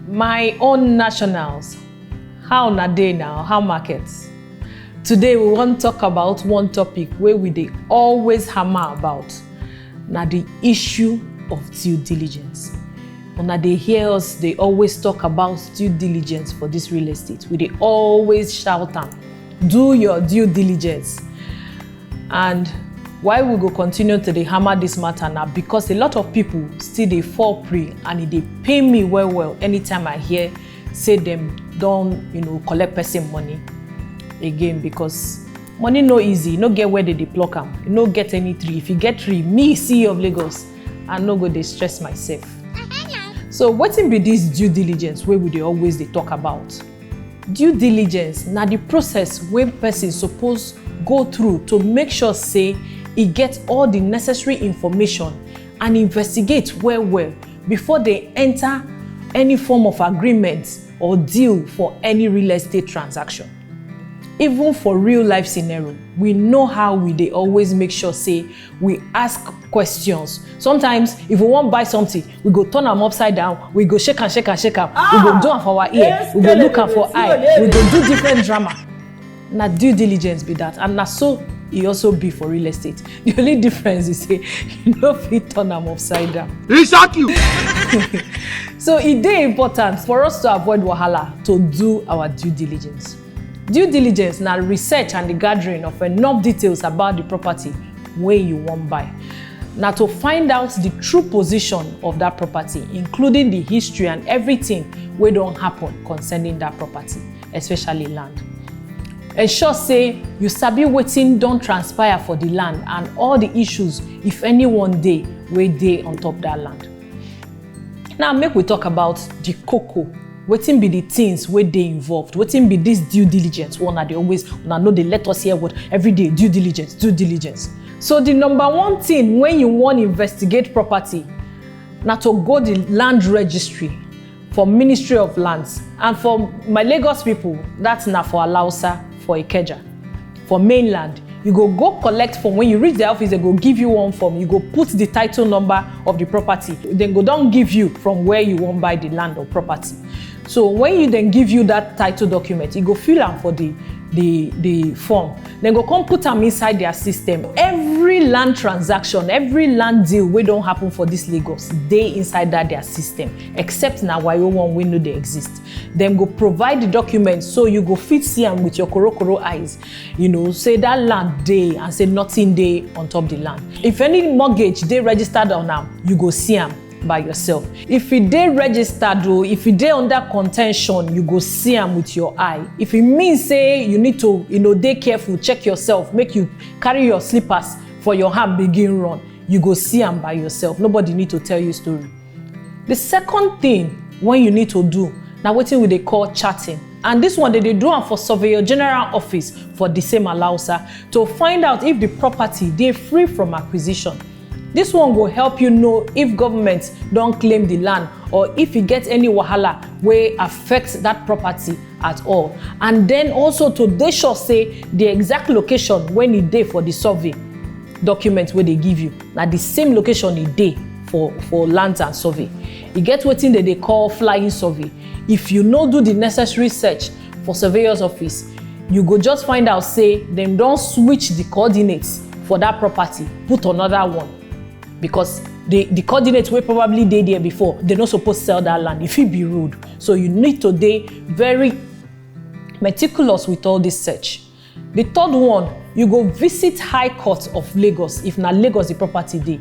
My own nationals, how na dey now, how markets? Today we want to talk about one topic where we dey always hammer about, na the issue of due diligence. Una dey hear us, they always talk about due diligence for this real estate. We dey always shout am, do your due diligence. And why we go continue to dey hammer this matter now? Because a lot of people still dey fall prey, and it dey pain me well anytime I hear say them don collect person money again, because money no easy, no get where they dey pluck am, you no get any tree. If you get tree, me Ceooflagos, I no go dey stress myself. So wetin be this due diligence wey we dey always dey talk about? Due diligence na the process wey person suppose go through to make sure say e get all the necessary information and investigate well before they enter any form of agreement or deal for any real estate transaction. Even for real life scenario, we know how we dey always make sure say we ask questions. Sometimes if we wan buy something, we go turn am upside down, we go shake am, we go do am for our ear, we go look am for eye, we go do different drama. Na due diligence be that, and na so e also be for real estate. The only difference is say you no fit turn am upside down. He shock you. So e dey important for us to avoid wahala to do our due diligence. Due diligence na research and the gathering of enough details about the property wey you wan buy. Na to find out the true position of that property, including the history and everything wey don happen concerning that property, especially land. Ensure say you sabi wetin don transpire for the land and all the issues, if any one day, wey dey on top that land. Now make we talk about the koko. Wetin be the things wey dey involved? Wetin be this due diligence? Una dey always, una no dey let us hear what every day, due diligence. So the number one thing when you wan investigate property, na to go the land registry for Ministry of Lands. And for my Lagos people, that's na for Alausa, for Ikeja. For mainland, you go collect form. When you reach the office, they go give you one form. You go put the title number of the property. Then go down give you from where you wan buy the land or property. So when you then give you that title document, you go fill am for the form. Then go come put am inside their system. Every land transaction, every land deal wey don happen for this Lagos dey inside that their system, except na wayo one wey no dey exist. Dem go provide the document so you go fit see am with your korokoro eyes. Say that land dey and say nothing dey on top the land. If any mortgage dey registered on am, you go see am by yourself. If it dey registered or if it dey under contention, you go see am with your eye. If it means say you need to dey careful, check yourself, make you carry your slippers for your hand begin run, you go see am by yourself. Nobody need to tell you story. The second thing when you need to do, na wetin we dey call charting. And this one they do am for Surveyor General Office for the same Alausa to find out if the property dey free from acquisition. This one will help you know if government don't claim the land or if you get any wahala wey affect that property at all. And then also to dey sure say the exact location when e dey for the survey document wey they give you, na the same location e dey for lands and survey. E get wetin they call flying survey. If you no do the necessary search for surveyor's office, you go just find out say them don switch the coordinates for that property, put another one. Because the coordinates wey probably dey there before, they no suppose sell that land. If it be road, so you need to dey very meticulous with all this search. The third one, you go visit High Court of Lagos if na Lagos the property dey,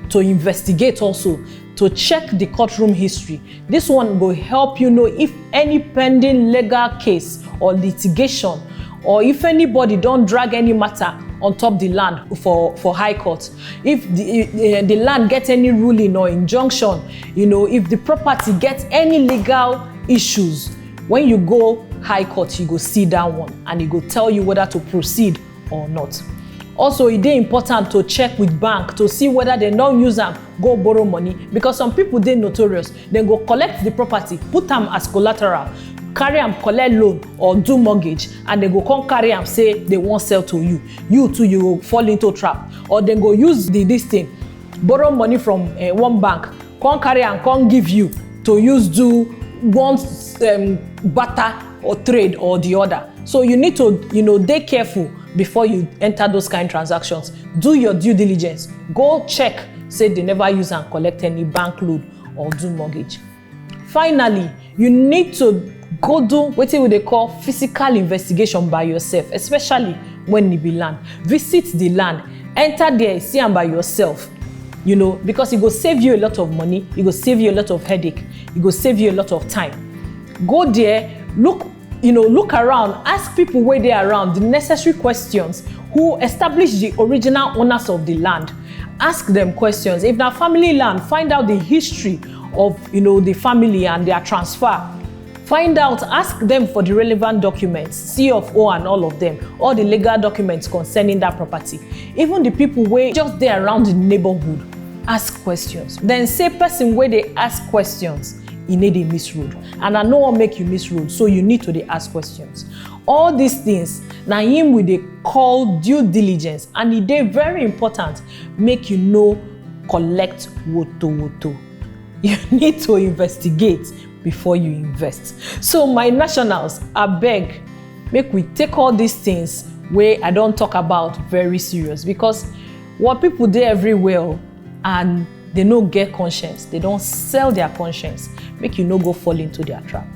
to investigate also, to check the courtroom history. This one will help you know if any pending legal case or litigation, or if anybody don't drag any matter on top the land for High Court. If the land gets any ruling or injunction, if the property gets any legal issues, when you go High Court, you go see that one and it go tell you whether to proceed or not. Also, it is important to check with bank to see whether they don't use them go borrow money, because some people they notorious. They go collect the property, put them as collateral, carry am collect loan or do mortgage, and they go come carry am say they won't sell to you. You too, you will fall into trap. Or they go use this thing, borrow money from one bank, come carry and come give you to use do want barter or trade or the other. So you need to, dey careful before you enter those kind of transactions. Do your due diligence. Go check, say they never use and collect any bank loan or do mortgage. Finally, you need to go do wetin they call physical investigation by yourself, especially when e be land. Visit the land, enter there, see am by yourself, because it go save you a lot of money, it go save you a lot of headache, it go save you a lot of time. Go there, look around, ask people where they are around the necessary questions, who established the original owners of the land. Ask them questions. If na family land, find out the history of the family and their transfer. Find out, ask them for the relevant documents, CFO and all of them, all the legal documents concerning that property. Even the people where just there around the neighborhood, ask questions. Then say person where they ask questions, e need a miss road. And I no wan make you miss road, so you need to dey ask questions. All these things, na him we dey call due diligence, and e dey very important make you no collect woto. You need to investigate before you invest. So my nationals, abeg, make we take all these things wey I don talk about very serious, because what people dey everywhere and they no get conscience, they don't sell their conscience. Make you no go fall into their trap.